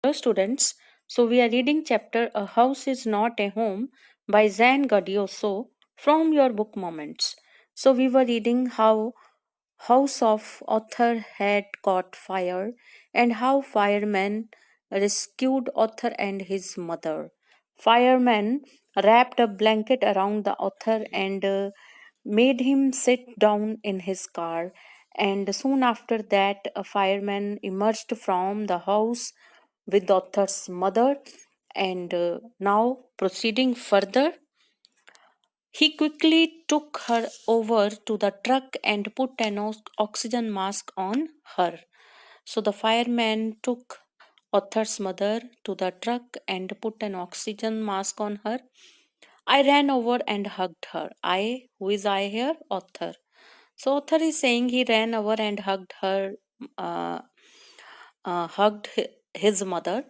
Hello, students. So, we are reading chapter A House is Not a Home by Zan Gadioso from your book Moments. So, we were reading how House of Author had caught fire and how firemen rescued Author and his mother. Firemen wrapped a blanket around the author and made him sit down in his car. And soon after that, a fireman emerged from the house with the author's mother. And now, proceeding further, he quickly took her over to the truck and put an oxygen mask on her. So the fireman took Author's mother to the truck and put an oxygen mask on her. I ran over and hugged her. Who is I here? Author. So Author is saying he ran over and hugged her, uh, his mother.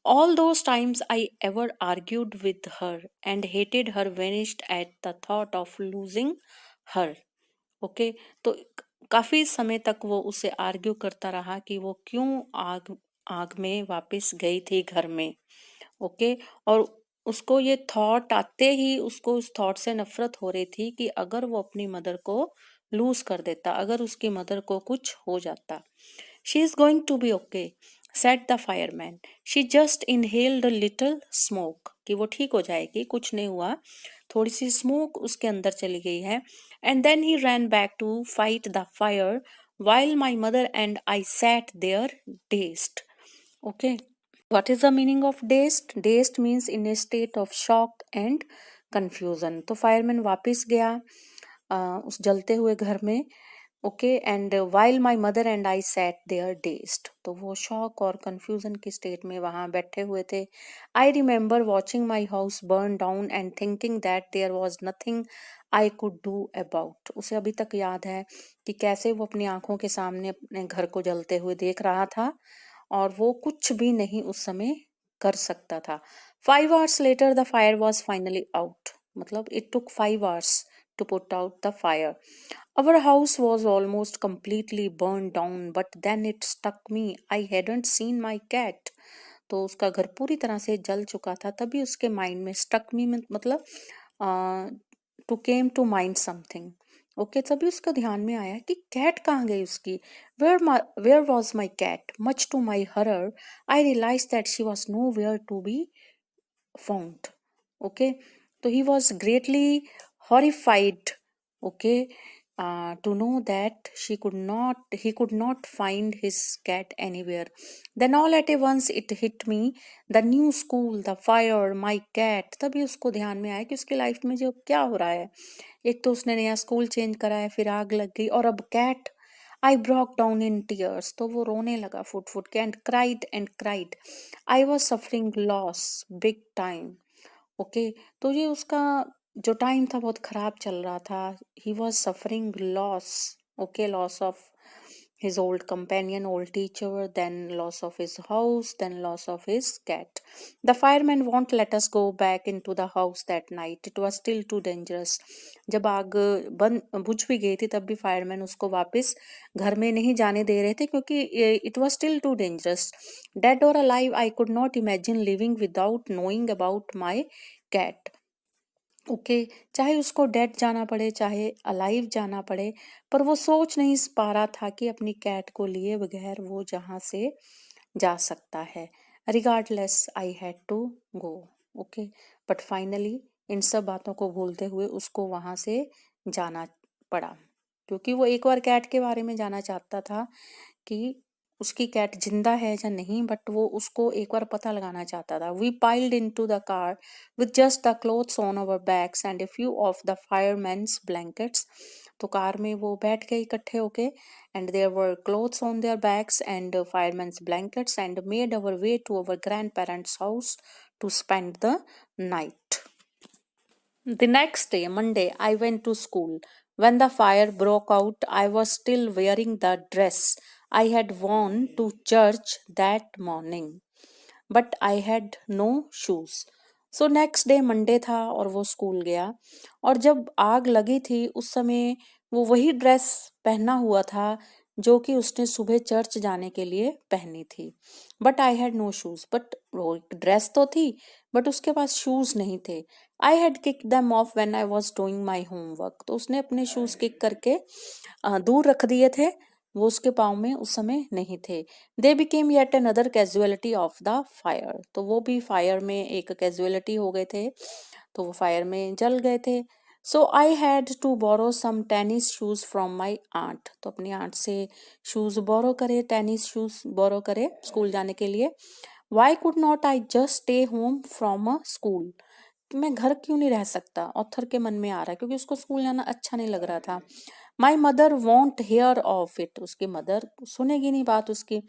All those times I ever argued with her and hated her vanished at the thought of losing her. Okay तो काफी समय तक वो उसे argue करता रहा कि वो क्यों आग आग में वापस गई थी घर में। ओके और उसको ये थॉट आते ही उसको उस थॉट से नफरत हो रही थी कि अगर वो अपनी मदर को लूज कर देता, अगर उसकी मदर को कुछ हो जाता। She is going to be okay, said the fireman. She just inhaled a little smoke, कि वो ठीक हो जाएगी, कुछ नहीं हुआ, थोड़ी सी स्मोक उसके अंदर चली गई है। And then he ran back to fight the fire while my mother and I sat there dazed. Okay, what is the meaning of dazed? Dazed means in a state of shock and confusion. तो fireman वापस गया उस जलते हुए घर में। Okay and while my mother and I sat there dazed, तो वो शॉक और कंफ्यूजन की स्टेट में वहाँ बैठे हुए थे। I remember watching my house burn down and thinking that there was nothing I could do about. उसे अभी तक याद है कि कैसे वो अपनी आंखों के सामने अपने घर को जलते हुए देख रहा था और वो कुछ भी नहीं उस समय कर सकता था। 5 hours later the fire was finally out, मतलब it took 5 hours to put out the fire. Our house was almost completely burned down, but then it struck me I hadn't seen my cat. तो उसका घर पूरी तरह से जल चुका था, तभी उसके माइंड में स्टक मी मतलब to came to mind something. Okay तभी उसका ध्यान में आया कि कैट कहाँ गई उसकी। Where was my cat? Much to my horror I realize that she was nowhere to be found. Okay तो he was greatly horrified, okay to know that he could not find his cat anywhere. Then all at once it hit me, the new school, the fire, my cat. तभी उसको ध्यान में आया कि उसकी life में जो क्या हो रहा है। एक तो उसने नया स्कूल चेंज करा है, फिर आग लग गई, और अब cat. I broke down in tears, तो वो रोने लगा फुट फुट के, and cried. I was suffering loss big time. Okay तो ये उसका जो टाइम था बहुत खराब चल रहा था। He was suffering loss, okay loss of his old companion, old teacher, then loss of his house, then loss of his cat. The firemen won't let us go back into the house that night. It was still too dangerous. जब आग बुझ भी गई थी तब भी fireman उसको वापस घर में नहीं जाने दे रहे थे क्योंकि it was still too dangerous. Dead or alive, I could not imagine living without knowing about my cat. Okay चाहे उसको डेड जाना पड़े चाहे अलाइव जाना पड़े, पर वो सोच नहीं पा रहा था कि अपनी कैट को लिए बगैर वो जहाँ से जा सकता है। Regardless I had to go. Okay but finally इन सब बातों को भूलते हुए उसको वहाँ से जाना पड़ा, क्योंकि वो एक बार कैट के बारे में जानना चाहता था कि उसकी कैट जिंदा है या नहीं, बट वो उसको एक बार पता लगाना चाहता था। We piled into the car with just the clothes on our backs and a few of the firemen's blankets. तो कार में वो बैठ गए इकट्ठे होके, and there were clothes on their backs and firemen's blankets, and made our way to our grandparents' house to spend the night. The next day, Monday, I went to school. When the fire broke out, I was still wearing the dress I had worn to church that morning. But I had no shoes. So next day Monday था और वो school गया, और जब आग लगी थी उस समय वो वही ड्रेस पहना हुआ था जो कि उसने सुबह चर्च जाने के लिए पहनी थी। But I had no shoes, but वो एक ड्रेस तो थी बट उसके पास शूज नहीं थे। I had kick them of when I was doing my homework, तो उसने अपने शूज किक करके दूर रख दिए थे, वो उसके पाँव में उस समय नहीं थे। They became yet another casualty of the fire, तो वो भी फायर में एक कैजुअलिटी हो गए थे, तो वो फायर में जल गए थे। So I had to borrow some tennis shoes from my aunt, तो अपनी आंट से शूज बोरो करे, टेनिस शूज बोरो करे स्कूल जाने के लिए। Y could not I just stay home from a school, कि मैं घर क्यों नहीं रह सकता, ऑथर के मन में आ रहा है क्योंकि उसको स्कूल जाना अच्छा नहीं लग रहा था। My mother won't hear of it, उसकी मदर सुनेगी नहीं बात उसकी।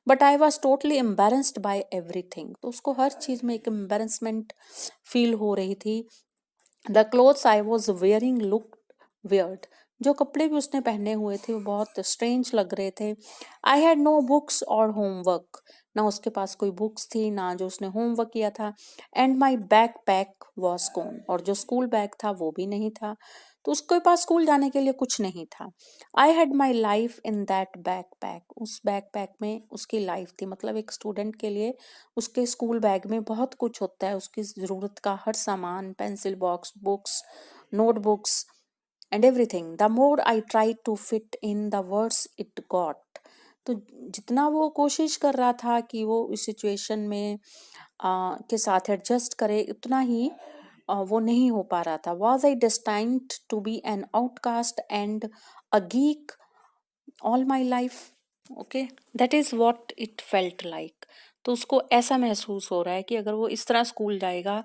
But I was totally embarrassed by everything, तो उसको हर चीज में एक एम्बेरसमेंट फील हो रही थी। The clothes I was wearing look weird, जो कपड़े भी उसने पहने हुए थे वो बहुत स्ट्रेंज लग रहे थे। आई हैड नो बुक्स और होमवर्क, ना उसके पास कोई बुक्स थी ना जो उसने होमवर्क किया था। And my back pack was gone, और जो स्कूल बैग था वो भी नहीं था, तो उसके पास स्कूल जाने के लिए कुछ नहीं था। I had my life in that back pack, उस बैक पैक में उसकी लाइफ थी, मतलब एक स्टूडेंट के लिए उसके स्कूल बैग में बहुत कुछ होता है, उसकी ज़रूरत का हर सामान, pencil box, books, notebooks and everything. The more I try to fit in the words it got, तो जितना वो कोशिश कर रहा था कि वो इस सिचुएशन में के साथ एडजस्ट करे, उतना ही वो नहीं हो पा रहा था। Was I destined to be an outcast and a geek all my life, okay, that is what it felt like. तो उसको ऐसा महसूस हो रहा है कि अगर वो इस तरह स्कूल जाएगा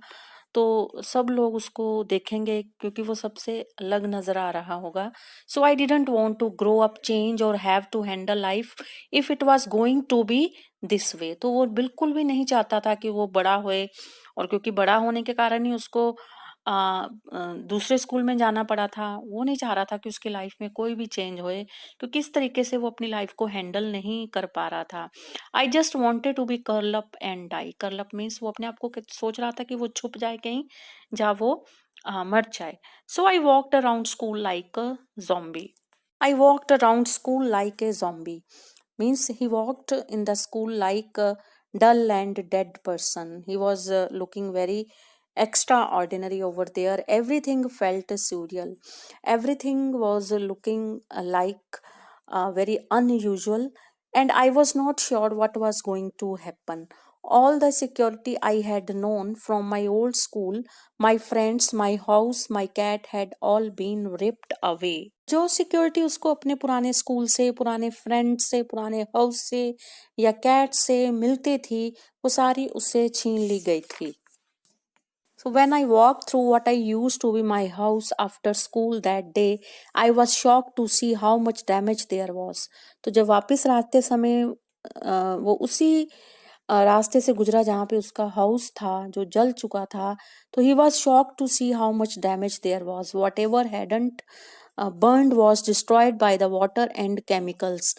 तो सब लोग उसको देखेंगे क्योंकि वो सबसे अलग नजर आ रहा होगा। So I didn't want to grow up, change और have to handle life if it was going to be this way, तो वो बिल्कुल भी नहीं चाहता था कि वो बड़ा होए, और क्योंकि बड़ा होने के कारण ही उसको दूसरे स्कूल में जाना पड़ा था। वो नहीं चाह रहा था कि उसकी लाइफ में कोई भी चेंज होए, क्योंकि इस तरीके से वो अपनी लाइफ को हैंडल नहीं कर पा रहा था। I just wanted to be curl up and die, curl up means वो अपने आप को सोच रहा था कि वो छुप जाए कहीं, जहाँ वो मर जाए। So I walked around school like a zombie. I walked around school like a zombie. Means he walked in the school like a dull and dead person. He was looking very extraordinary over there. Everything felt surreal. Everything was looking like very unusual, and I was not sure what was going to happen. All the security I had known from my old school, my friends, my house, my cat had all been ripped away. जो security उसको अपने पुराने school से, पुराने friend से, पुराने house से या कैट से मिलती थी, वो सारी उससे छीन ली गई थी। So when I walked through what I used to be my house after school that day, I was shocked to see how much damage there was. तो जब वापस रास्ते समय वो उसी रास्ते से गुजरा जहाँ पे उसका हाउस था जो जल चुका था, तो he was shocked to see how much damage there was. Whatever hadn't burned was destroyed by the water and chemicals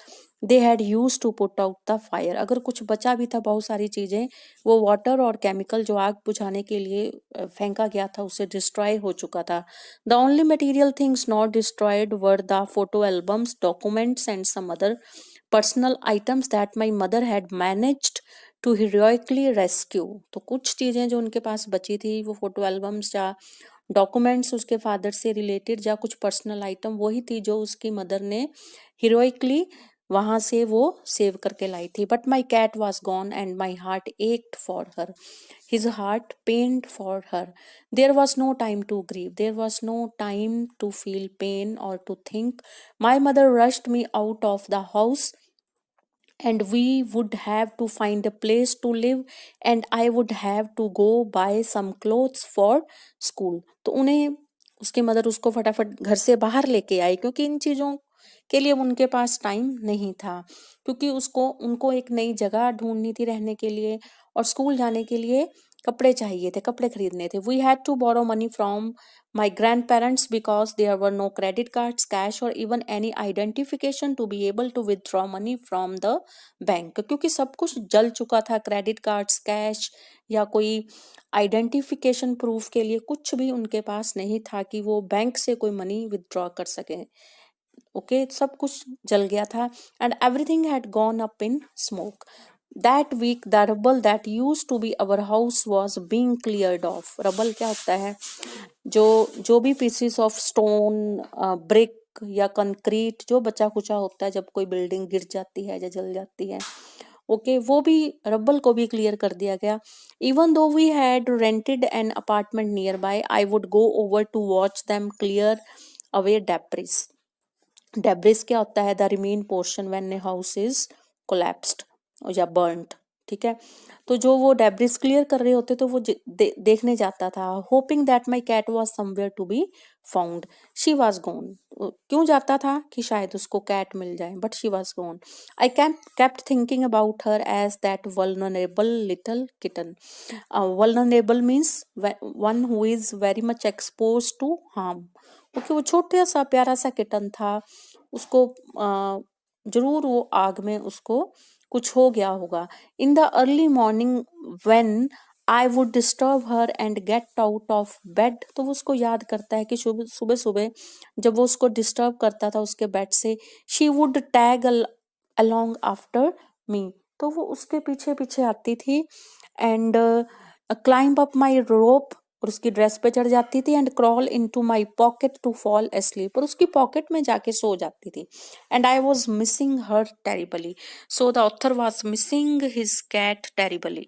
they had used to put out the fire. अगर कुछ बचा भी था बहुत सारी चीजें, वो वाटर और केमिकल जो आग बुझाने के लिए फेंका गया था उससे डिस्ट्रॉय हो चुका था। The only material things not destroyed were the photo albums, documents and some other personal items that my mother had managed to heroically rescue. तो कुछ चीजें जो उनके पास बची थी वो फोटो एल्बम्स या डॉक्यूमेंट्स उसके फादर से रिलेटेड या कुछ पर्सनल आइटम वही थी जो उसकी मदर ने हीरोइकली वहां से वो सेव करके लाई थी। But my cat was gone and my heart ached for her, his heart pained for her. There was no time to grieve, there was no time to feel pain or to think. My mother rushed me out of the house and we would have to find a place to live and I would have to go buy some clothes for school. तो उन्हें उसकी mother उसको फटाफट घर से बाहर लेके आई क्योंकि इन चीज़ों के लिए उनके पास टाइम नहीं था, क्योंकि उसको उनको एक नई जगह ढूंढनी थी रहने के लिए और स्कूल जाने के लिए कपड़े चाहिए थे, कपड़े खरीदने थे। We had to borrow money from my grandparents because there were no credit cards, cash or even any identification to be able to withdraw money from the bank, क्योंकि सब कुछ जल चुका था, क्रेडिट कार्ड्स, कैश या कोई identification proof के लिए कुछ भी उनके पास नहीं था कि वो बैंक से कोई मनी विथड्रॉ कर सके। ओके, सब कुछ जल गया था, and everything had gone up in smoke. That week the rubble that use to be our house was being cleared off. Rubble क्या होता है? जो जो भी पीसीस ऑफ स्टोन, ब्रिक या कंक्रीट जो बचा कुचा होता है जब कोई बिल्डिंग गिर जाती है या जल जाती है, ओके, वो भी रबल को भी क्लियर कर दिया गया। Even though we had rented an apartment nearby, I would go over to watch them clear away debris. Debris क्या होता है? The remain portion when a house is collapsed या बर्न्ड, ठीक है। तो जो वो डेब्रिस क्लियर कर रहे होते तो वो देखने जाता था, hoping that my cat was somewhere to be found. She was gone. क्यों जाता था? कि शायद उसको कैट मिल जाए, but she was gone. I kept thinking about her as that vulnerable little kitten. Vulnerable means one who is very much exposed to harm. Okay, वो छोटा सा प्यारा सा किटन था, उसको जरूर वो आग में उसको कुछ हो गया होगा। In the early morning when I would disturb her and get out of bed, तो वो उसको याद करता है कि सुबह सुबह जब वो उसको डिस्टर्ब करता था उसके बेड से, she would tag along after me, तो वो उसके पीछे पीछे आती थी, and climb up my robe, और उसकी ड्रेस पे चढ़ जाती थी, and crawl into my pocket to fall asleep, और उसकी पॉकेट में जाके सो जाती थी। And I was missing her terribly. So the author was missing his cat terribly.